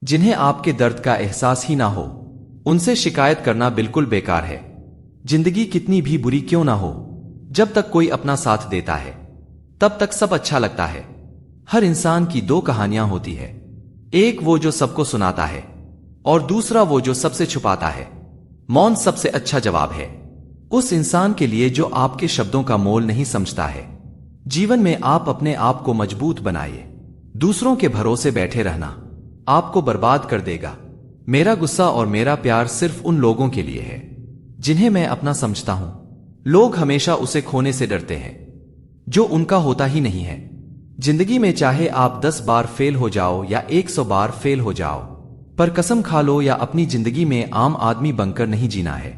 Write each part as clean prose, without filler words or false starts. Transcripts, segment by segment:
जिन्हें आपके दर्द का एहसास ही ना हो, उनसे शिकायत करना बिल्कुल बेकार है। जिंदगी कितनी भी बुरी क्यों ना हो, जब तक कोई अपना साथ देता है तब तक सब अच्छा लगता है। हर इंसान की दो कहानियां होती है, एक वो जो सबको सुनाता है और दूसरा वो जो सबसे छुपाता है। मौन सबसे अच्छा जवाब है उस इंसान के लिए जो आपके शब्दों का मोल नहीं समझता है। जीवन में आप अपने आप को मजबूत बनाइए। दूसरों के भरोसे बैठे रहना आपको बर्बाद कर देगा। मेरा गुस्सा और मेरा प्यार सिर्फ उन लोगों के लिए है जिन्हें मैं अपना समझता हूं। लोग हमेशा उसे खोने से डरते हैं जो उनका होता ही नहीं है। जिंदगी में चाहे आप 10 बार फेल हो जाओ या 100 बार फेल हो जाओ, पर कसम खा लो या अपनी जिंदगी में आम आदमी बनकर नहीं जीना है।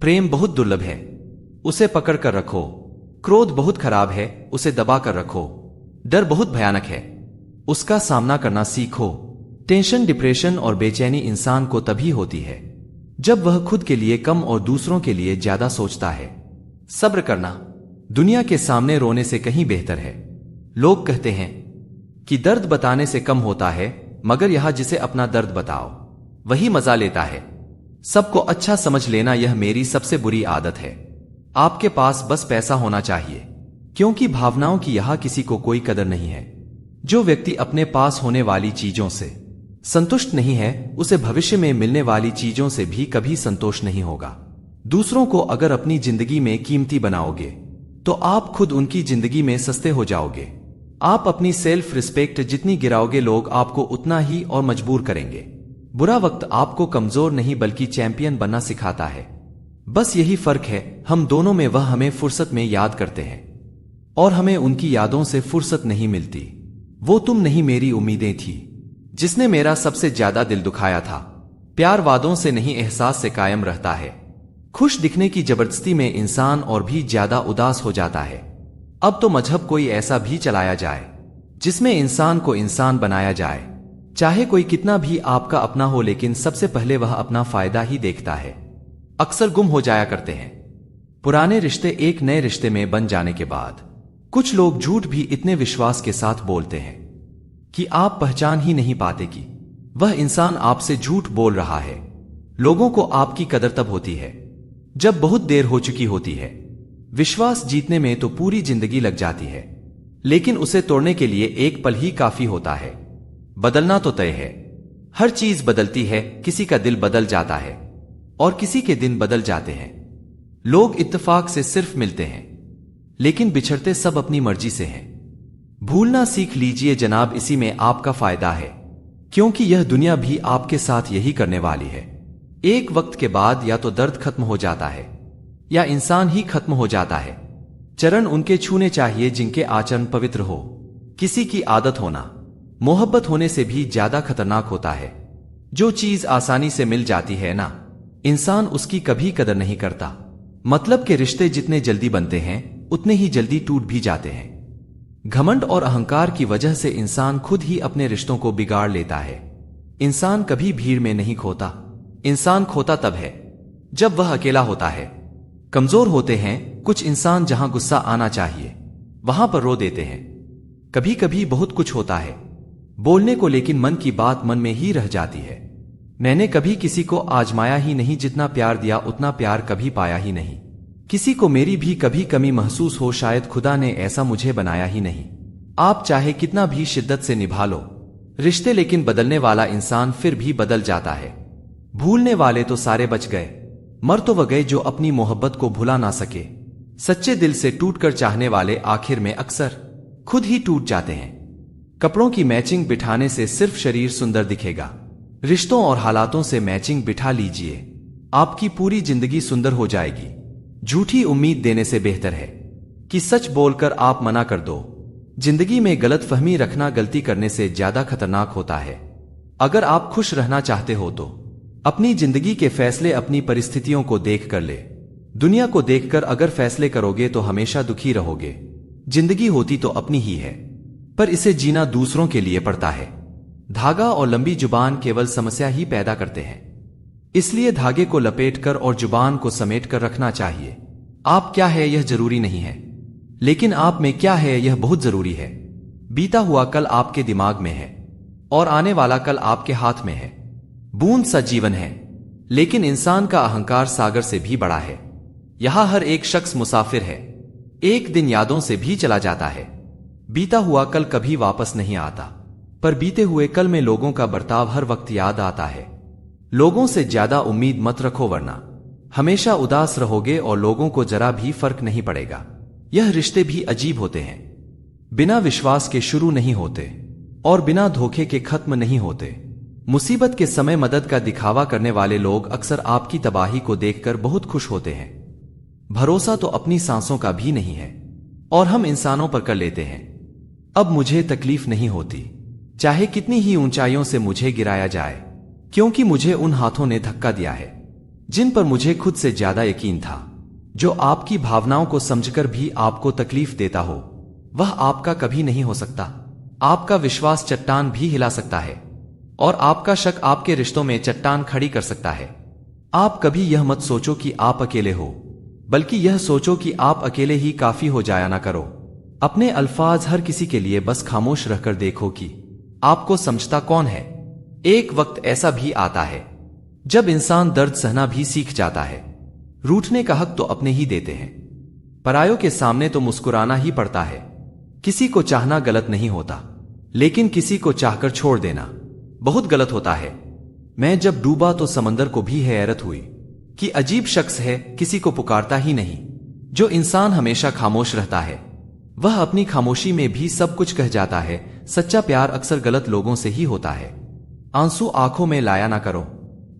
प्रेम बहुत दुर्लभ है, उसे पकड़ कर रखो। क्रोध बहुत खराब है, उसे दबा कर रखो। डर बहुत भयानक है, उसका सामना करना सीखो। टेंशन, डिप्रेशन और बेचैनी इंसान को तभी होती है जब वह खुद के लिए कम और दूसरों के लिए ज्यादा सोचता है। सब्र करना दुनिया के सामने रोने से कहीं बेहतर है। लोग कहते हैं कि दर्द बताने से कम होता है, मगर यहां जिसे अपना दर्द बताओ वही मजा लेता है। सबको अच्छा समझ लेना यह मेरी सबसे बुरी आदत है। आपके पास बस पैसा होना चाहिए, क्योंकि भावनाओं की यहां किसी को कोई कदर नहीं है। जो व्यक्ति अपने पास होने वाली चीजों से संतुष्ट नहीं है, उसे भविष्य में मिलने वाली चीजों से भी कभी संतोष नहीं होगा। दूसरों को अगर अपनी जिंदगी में कीमती बनाओगे तो आप खुद उनकी जिंदगी में सस्ते हो जाओगे। आप अपनी सेल्फ रिस्पेक्ट जितनी गिराओगे, लोग आपको उतना ही और मजबूर करेंगे। बुरा वक्त आपको कमजोर नहीं बल्कि चैंपियन बनना सिखाता है। बस यही फर्क है हम दोनों में, वह हमें फुर्सत में याद करते हैं और हमें उनकी यादों से फुर्सत नहीं मिलती। वो तुम नहीं मेरी उम्मीदें थी जिसने मेरा सबसे ज्यादा दिल दुखाया था। प्यार वादों से नहीं एहसास से कायम रहता है। खुश दिखने की जबरदस्ती में इंसान और भी ज्यादा उदास हो जाता है। अब तो मजहब कोई ऐसा भी चलाया जाए जिसमें इंसान को इंसान बनाया जाए। चाहे कोई कितना भी आपका अपना हो, लेकिन सबसे पहले वह अपना फायदा ही देखता है। अक्सर गुम हो जाया करते हैं पुराने रिश्ते एक नए रिश्ते में बन जाने के बाद। कुछ लोग झूठ भी इतने विश्वास के साथ बोलते हैं कि आप पहचान ही नहीं पाते कि वह इंसान आपसे झूठ बोल रहा है। लोगों को आपकी कदर तब होती है जब बहुत देर हो चुकी होती है। विश्वास जीतने में तो पूरी जिंदगी लग जाती है, लेकिन उसे तोड़ने के लिए एक पल ही काफी होता है। बदलना तो तय है, हर चीज बदलती है। किसी का दिल बदल जाता है और किसी के दिन बदल जाते हैं। लोग इत्तेफाक से सिर्फ मिलते हैं, लेकिन बिछड़ते सब अपनी मर्जी से हैं। भूलना सीख लीजिए जनाब, इसी में आपका फायदा है, क्योंकि यह दुनिया भी आपके साथ यही करने वाली है। एक वक्त के बाद या तो दर्द खत्म हो जाता है या इंसान ही खत्म हो जाता है। चरण उनके छूने चाहिए जिनके आचरण पवित्र हो। किसी की आदत होना मोहब्बत होने से भी ज्यादा खतरनाक होता है। जो चीज आसानी से मिल जाती है ना, इंसान उसकी कभी कदर नहीं करता। मतलब के रिश्ते जितने जल्दी बनते हैं उतने ही जल्दी टूट भी जाते हैं। घमंड और अहंकार की वजह से इंसान खुद ही अपने रिश्तों को बिगाड़ लेता है। इंसान कभी भीड़ में नहीं खोता, इंसान खोता तब है जब वह अकेला होता है। कमजोर होते हैं कुछ इंसान, जहां गुस्सा आना चाहिए वहां पर रो देते हैं। कभी कभी बहुत कुछ होता है बोलने को, लेकिन मन की बात मन में ही रह जाती है। मैंने कभी किसी को आजमाया ही नहीं, जितना प्यार दिया उतना प्यार कभी पाया ही नहीं। किसी को मेरी भी कभी कमी महसूस हो, शायद खुदा ने ऐसा मुझे बनाया ही नहीं। आप चाहे कितना भी शिद्दत से निभा लो रिश्ते, लेकिन बदलने वाला इंसान फिर भी बदल जाता है। भूलने वाले तो सारे बच गए, मर तो वह गए जो अपनी मोहब्बत को भुला ना सके। सच्चे दिल से टूटकर चाहने वाले आखिर में अक्सर खुद ही टूट जाते हैं। कपड़ों की मैचिंग बिठाने से सिर्फ शरीर सुंदर दिखेगा, रिश्तों और हालातों से मैचिंग बिठा लीजिए, आपकी पूरी जिंदगी सुंदर हो जाएगी। झूठी उम्मीद देने से बेहतर है कि सच बोलकर आप मना कर दो। जिंदगी में गलत फहमी रखना गलती करने से ज्यादा खतरनाक होता है। अगर आप खुश रहना चाहते हो तो अपनी जिंदगी के फैसले अपनी परिस्थितियों को देख कर ले। दुनिया को देखकर अगर फैसले करोगे तो हमेशा दुखी रहोगे। जिंदगी होती तो अपनी ही है, पर इसे जीना दूसरों के लिए पड़ता है। धागा और लंबी जुबान केवल समस्या ही पैदा करते हैं, इसलिए धागे को लपेटकर और जुबान को समेट कर रखना चाहिए। आप क्या है यह जरूरी नहीं है, लेकिन आप में क्या है यह बहुत जरूरी है। बीता हुआ कल आपके दिमाग में है, और आने वाला कल आपके हाथ में है। बूंद सा जीवन है, लेकिन इंसान का अहंकार सागर से भी बड़ा है। यहां हर एक शख्स मुसाफिर है, एक दिन यादों से भी चला जाता है। बीता हुआ कल कभी वापस नहीं आता, पर बीते हुए कल में लोगों का बर्ताव हर वक्त याद आता है। लोगों से ज्यादा उम्मीद मत रखो, वरना हमेशा उदास रहोगे और लोगों को जरा भी फर्क नहीं पड़ेगा। यह रिश्ते भी अजीब होते हैं, बिना विश्वास के शुरू नहीं होते और बिना धोखे के खत्म नहीं होते। मुसीबत के समय मदद का दिखावा करने वाले लोग अक्सर आपकी तबाही को देखकर बहुत खुश होते हैं। भरोसा तो अपनी सांसों का भी नहीं है और हम इंसानों पर कर लेते हैं। अब मुझे तकलीफ नहीं होती, चाहे कितनी ही ऊंचाइयों से मुझे गिराया जाए, क्योंकि मुझे उन हाथों ने धक्का दिया है जिन पर मुझे खुद से ज्यादा यकीन था। जो आपकी भावनाओं को समझकर भी आपको तकलीफ देता हो, वह आपका कभी नहीं हो सकता। आपका विश्वास चट्टान भी हिला सकता है और आपका शक आपके रिश्तों में चट्टान खड़ी कर सकता है। आप कभी यह मत सोचो कि आप अकेले हो, बल्कि यह सोचो कि आप अकेले ही काफी हो जाया ना करो। अपने अल्फाज हर किसी के लिए बस खामोश रहकर देखो कि आपको समझता कौन है। एक वक्त ऐसा भी आता है जब इंसान दर्द सहना भी सीख जाता है। रूठने का हक तो अपने ही देते हैं, परायों के सामने तो मुस्कुराना ही पड़ता है। किसी को चाहना गलत नहीं होता, लेकिन किसी को चाहकर छोड़ देना बहुत गलत होता है। मैं जब डूबा तो समंदर को भी हैरत हुई कि अजीब शख्स है, किसी को पुकारता ही नहीं। जो इंसान हमेशा खामोश रहता है, वह अपनी खामोशी में भी सब कुछ कह जाता है। सच्चा प्यार अक्सर गलत लोगों से ही होता है। आंसू आंखों में लाया ना करो,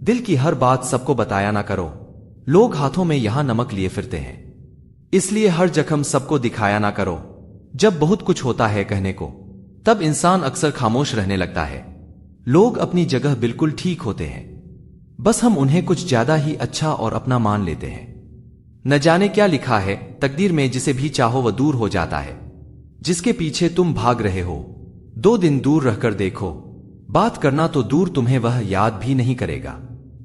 दिल की हर बात सबको बताया ना करो। लोग हाथों में यहां नमक लिए फिरते हैं, इसलिए हर जख्म सबको दिखाया ना करो। जब बहुत कुछ होता है कहने को, तब इंसान अक्सर खामोश रहने लगता है। लोग अपनी जगह बिल्कुल ठीक होते हैं, बस हम उन्हें कुछ ज्यादा ही अच्छा और अपना मान लेते हैं। न जाने क्या लिखा है तकदीर में, जिसे भी चाहो वह दूर हो जाता है। जिसके पीछे तुम भाग रहे हो, 2 दिन दूर रहकर देखो। बात करना तो दूर, तुम्हें वह याद भी नहीं करेगा।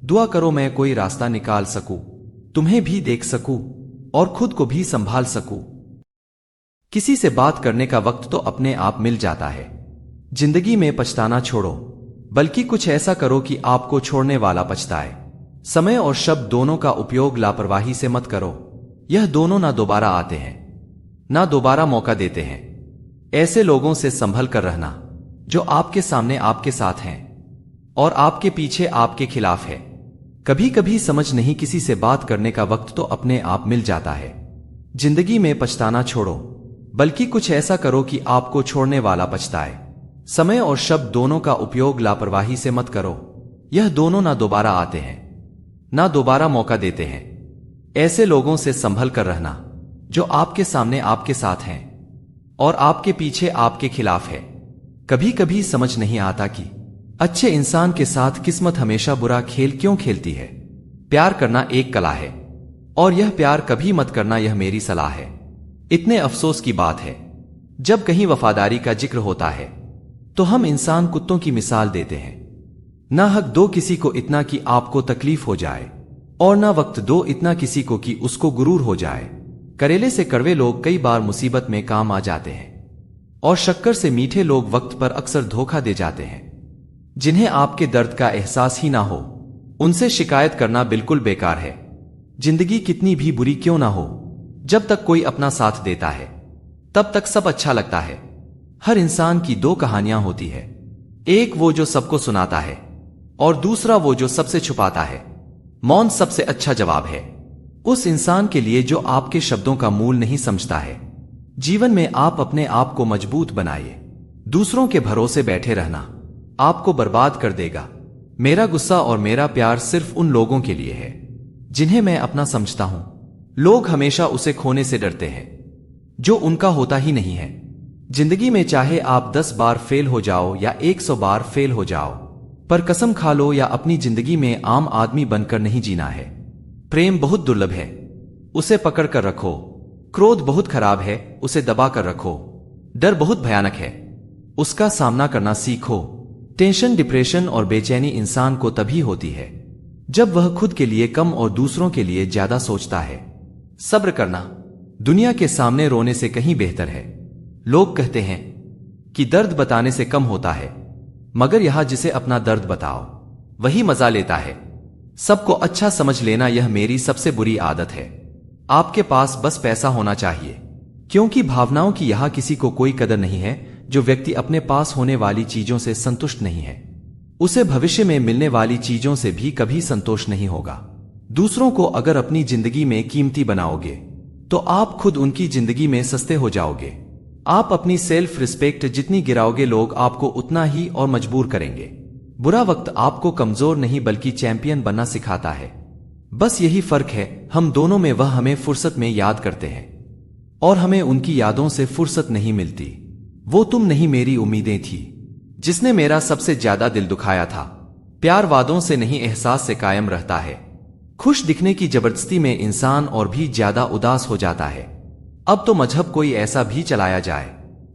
दुआ करो मैं कोई रास्ता निकाल सकूं, तुम्हें भी देख सकूं और खुद को भी संभाल सकूं। किसी से बात करने का वक्त तो अपने आप मिल जाता है। जिंदगी में पछताना छोड़ो, बल्कि कुछ ऐसा करो कि आपको छोड़ने वाला पछताए। समय और शब्द दोनों का उपयोग लापरवाही से मत करो। यह दोनों ना दोबारा आते हैं, ना दोबारा मौका देते हैं। ऐसे लोगों से संभल कर रहना जो आपके सामने आपके साथ हैं और आपके पीछे आपके खिलाफ है। कभी कभी समझ नहीं, किसी से बात करने का वक्त तो अपने आप मिल जाता है। जिंदगी में पछताना छोड़ो, बल्कि कुछ ऐसा करो कि आपको छोड़ने वाला पछताए। समय और शब्द दोनों का उपयोग लापरवाही से मत करो। यह दोनों ना दोबारा आते हैं, ना दोबारा मौका देते हैं। ऐसे लोगों से संभल कर रहना जो आपके सामने आपके साथ हैं और आपके पीछे आपके खिलाफ है। कभी कभी समझ नहीं आता कि अच्छे इंसान के साथ किस्मत हमेशा बुरा खेल क्यों खेलती है। प्यार करना एक कला है और यह प्यार कभी मत करना, यह मेरी सलाह है। इतने अफसोस की बात है, जब कहीं वफादारी का जिक्र होता है तो हम इंसान कुत्तों की मिसाल देते हैं। ना हक दो किसी को इतना कि आपको तकलीफ हो जाए, और ना वक्त दो इतना किसी को कि उसको गुरूर हो जाए। करेले से कड़वे लोग कई बार मुसीबत में काम आ जाते हैं और शक्कर से मीठे लोग वक्त पर अक्सर धोखा दे जाते हैं। जिन्हें आपके दर्द का एहसास ही ना हो, उनसे शिकायत करना बिल्कुल बेकार है। जिंदगी कितनी भी बुरी क्यों ना हो, जब तक कोई अपना साथ देता है तब तक सब अच्छा लगता है। हर इंसान की 2 कहानियां होती है, एक वो जो सबको सुनाता है और दूसरा वो जो सबसे छुपाता है। मौन सबसे अच्छा जवाब है उस इंसान के लिए जो आपके शब्दों का मूल नहीं समझता है। जीवन में आप अपने आप को मजबूत बनाइए। दूसरों के भरोसे बैठे रहना आपको बर्बाद कर देगा। मेरा गुस्सा और मेरा प्यार सिर्फ उन लोगों के लिए है जिन्हें मैं अपना समझता हूं। लोग हमेशा उसे खोने से डरते हैं जो उनका होता ही नहीं है। जिंदगी में चाहे आप 10 बार फेल हो जाओ या 100 बार फेल हो जाओ, पर कसम खा लो या अपनी जिंदगी में आम आदमी बनकर नहीं जीना है। प्रेम बहुत दुर्लभ है, उसे पकड़ कर रखो। क्रोध बहुत खराब है, उसे दबा कर रखो। डर बहुत भयानक है, उसका सामना करना सीखो। टेंशन, डिप्रेशन और बेचैनी इंसान को तभी होती है जब वह खुद के लिए कम और दूसरों के लिए ज्यादा सोचता है। सब्र करना दुनिया के सामने रोने से कहीं बेहतर है। लोग कहते हैं कि दर्द बताने से कम होता है, मगर यहाँ जिसे अपना दर्द बताओ वही मजा लेता है। सबको अच्छा समझ लेना यह मेरी सबसे बुरी आदत है। आपके पास बस पैसा होना चाहिए, क्योंकि भावनाओं की यहाँ किसी को कोई कदर नहीं है। जो व्यक्ति अपने पास होने वाली चीजों से संतुष्ट नहीं है, उसे भविष्य में मिलने वाली चीजों से भी कभी संतोष नहीं होगा। दूसरों को अगर अपनी जिंदगी में कीमती बनाओगे तो आप खुद उनकी जिंदगी में सस्ते हो जाओगे। आप अपनी सेल्फ रिस्पेक्ट जितनी गिराओगे, लोग आपको उतना ही और मजबूर करेंगे। बुरा वक्त आपको कमजोर नहीं बल्कि चैंपियन बनना सिखाता है। बस यही फर्क है हम दोनों में। वह हमें फुर्सत में याद करते हैं और हमें उनकी यादों से फुर्सत नहीं मिलती। वो तुम नहीं, मेरी उम्मीदें थी, जिसने मेरा सबसे ज्यादा दिल दुखाया था। प्यार वादों से नहीं एहसास से कायम रहता है। खुश दिखने की जबरदस्ती में इंसान और भी ज्यादा उदास हो जाता है। अब तो मजहब कोई ऐसा भी चलाया जाए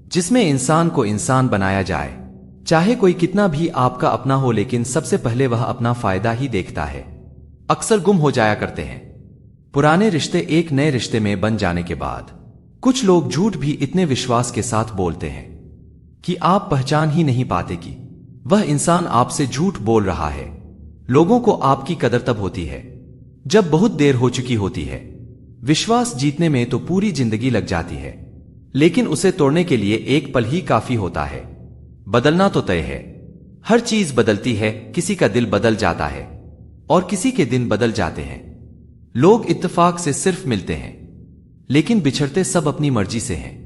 जिसमें इंसान को इंसान बनाया जाए, चाहे कोई कितना भी आपका अपना हो, लेकिन सबसे पहले वह अपना फायदा ही देखता है। अक्सर गुम हो जाया करते हैं पुराने रिश्ते एक नए रिश्ते में बन जाने के बाद। कुछ लोग झूठ भी इतने विश्वास के साथ बोलते हैं कि आप पहचान ही नहीं पाते कि वह इंसान आपसे झूठ बोल रहा है। लोगों को आपकी कदर तब होती है जब बहुत देर हो चुकी होती है। विश्वास जीतने में तो पूरी जिंदगी लग जाती है, लेकिन उसे तोड़ने के लिए एक पल ही काफी होता है। बदलना तो तय है, हर चीज बदलती है। किसी का दिल बदल जाता है और किसी के दिन बदल जाते हैं। लोग इत्तेफाक से सिर्फ मिलते हैं, लेकिन बिछड़ते सब अपनी मर्जी से हैं।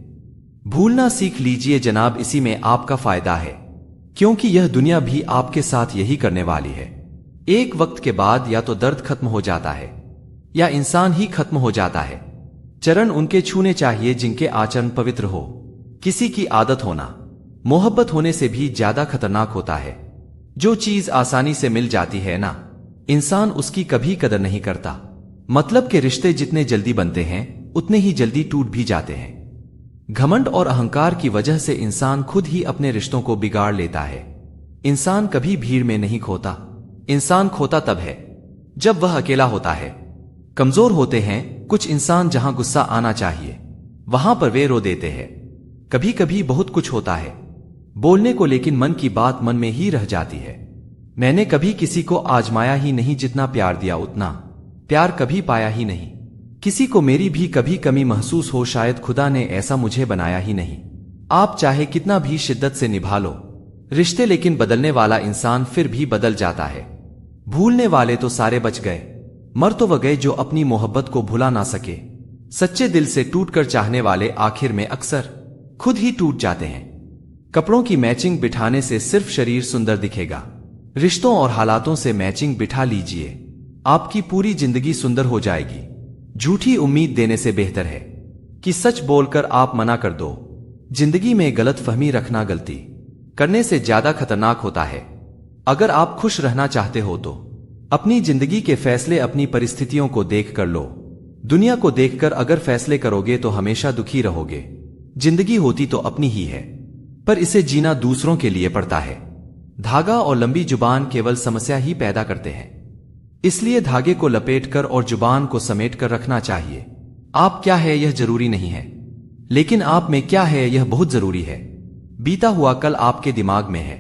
भूलना सीख लीजिए जनाब, इसी में आपका फायदा है, क्योंकि यह दुनिया भी आपके साथ यही करने वाली है। एक वक्त के बाद या तो दर्द खत्म हो जाता है या इंसान ही खत्म हो जाता है। चरण उनके छूने चाहिए जिनके आचरण पवित्र हो। किसी की आदत होना मोहब्बत होने से भी ज्यादा खतरनाक होता है। जो चीज आसानी से मिल जाती है ना, इंसान उसकी कभी कदर नहीं करता। मतलब के रिश्ते जितने जल्दी बनते हैं उतने ही जल्दी टूट भी जाते हैं। घमंड और अहंकार की वजह से इंसान खुद ही अपने रिश्तों को बिगाड़ लेता है। इंसान कभी भीड़ में नहीं खोता, इंसान खोता तब है जब वह अकेला होता है। कमजोर होते हैं कुछ इंसान, जहां गुस्सा आना चाहिए वहां पर वे रो देते हैं। कभी कभी बहुत कुछ होता है बोलने को, लेकिन मन की बात मन में ही रह जाती है। मैंने कभी किसी को आजमाया ही नहीं, जितना प्यार दिया उतना प्यार कभी पाया ही नहीं। किसी को मेरी भी कभी कमी महसूस हो, शायद खुदा ने ऐसा मुझे बनाया ही नहीं। आप चाहे कितना भी शिद्दत से निभा लो रिश्ते, लेकिन बदलने वाला इंसान फिर भी बदल जाता है। भूलने वाले तो सारे बच गए, मर तो वह गए जो अपनी मोहब्बत को भुला ना सके। सच्चे दिल से टूटकर चाहने वाले आखिर में अक्सर खुद ही टूट जाते हैं। कपड़ों की मैचिंग बिठाने से सिर्फ शरीर सुंदर दिखेगा, रिश्तों और हालातों से मैचिंग बिठा लीजिए, आपकी पूरी जिंदगी सुंदर हो जाएगी। झूठी उम्मीद देने से बेहतर है कि सच बोलकर आप मना कर दो। जिंदगी में गलत फहमी रखना गलती करने से ज्यादा खतरनाक होता है। अगर आप खुश रहना चाहते हो तो अपनी जिंदगी के फैसले अपनी परिस्थितियों को देख कर लो। दुनिया को देखकर अगर फैसले करोगे तो हमेशा दुखी रहोगे। जिंदगी होती तो अपनी ही है, पर इसे जीना दूसरों के लिए पड़ता है। धागा और लंबी जुबान केवल समस्या ही पैदा करते हैं, इसलिए धागे को लपेटकर और जुबान को समेट कर रखना चाहिए। आप क्या है यह जरूरी नहीं है, लेकिन आप में क्या है यह बहुत जरूरी है। बीता हुआ कल आपके दिमाग में है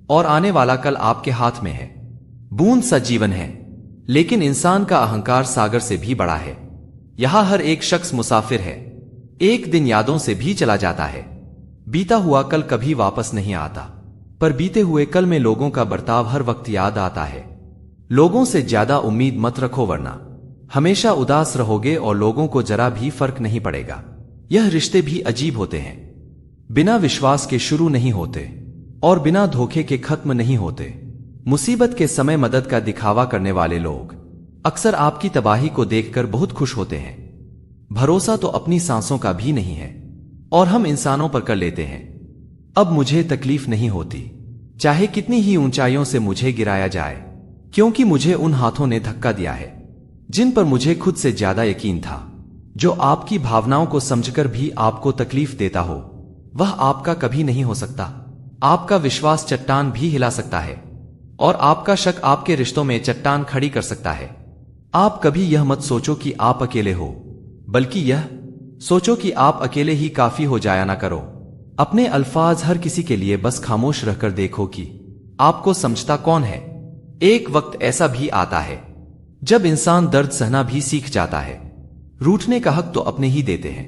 और आने वाला कल आपके हाथ में है। बूंद सा जीवन है, लेकिन इंसान का अहंकार सागर से भी बड़ा है। यहां हर एक शख्स मुसाफिर है, एक दिन यादों से भी चला जाता है। बीता हुआ कल कभी वापस नहीं आता, पर बीते हुए कल में लोगों का बर्ताव हर वक्त याद आता है। लोगों से ज्यादा उम्मीद मत रखो, वरना हमेशा उदास रहोगे और लोगों को जरा भी फर्क नहीं पड़ेगा। यह रिश्ते भी अजीब होते हैं, बिना विश्वास के शुरू नहीं होते और बिना धोखे के खत्म नहीं होते। मुसीबत के समय मदद का दिखावा करने वाले लोग अक्सर आपकी तबाही को देखकर बहुत खुश होते हैं। भरोसा तो अपनी सांसों का भी नहीं है और हम इंसानों पर कर लेते हैं। अब मुझे तकलीफ नहीं होती, चाहे कितनी ही ऊंचाइयों से मुझे गिराया जाए, क्योंकि मुझे उन हाथों ने धक्का दिया है जिन पर मुझे खुद से ज्यादा यकीन था। जो आपकी भावनाओं को समझकर भी आपको तकलीफ देता हो, वह आपका कभी नहीं हो सकता। आपका विश्वास चट्टान भी हिला सकता है और आपका शक आपके रिश्तों में चट्टान खड़ी कर सकता है। आप कभी यह मत सोचो कि आप अकेले हो, बल्कि यह सोचो कि आप अकेले ही काफी हो जाया ना करो। अपने अल्फाज हर किसी के लिए बस खामोश रहकर देखो कि आपको समझता कौन है? एक वक्त ऐसा भी आता है जब इंसान दर्द सहना भी सीख जाता है। रूठने का हक तो अपने ही देते हैं,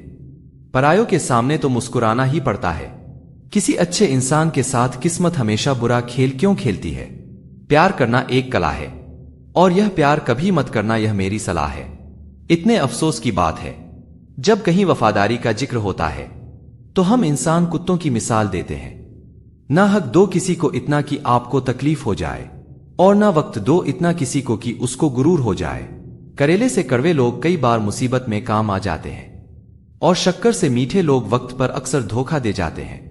परायों के सामने तो मुस्कुराना ही पड़ता है। किसी अच्छे इंसान के साथ किस्मत हमेशा बुरा खेल क्यों खेलती है? प्यार करना एक कला है, और यह प्यार कभी मत करना, यह मेरी सलाह है। इतने अफसोस की बात है, जब कहीं वफादारी का जिक्र होता है तो हम इंसान कुत्तों की मिसाल देते हैं। ना हक दो किसी को इतना कि आपको तकलीफ हो जाए, और ना वक्त दो इतना किसी को कि उसको गुरूर हो जाए। करेले से कड़वे लोग कई बार मुसीबत में काम आ जाते हैं, और शक्कर से मीठे लोग वक्त पर अक्सर धोखा दे जाते हैं।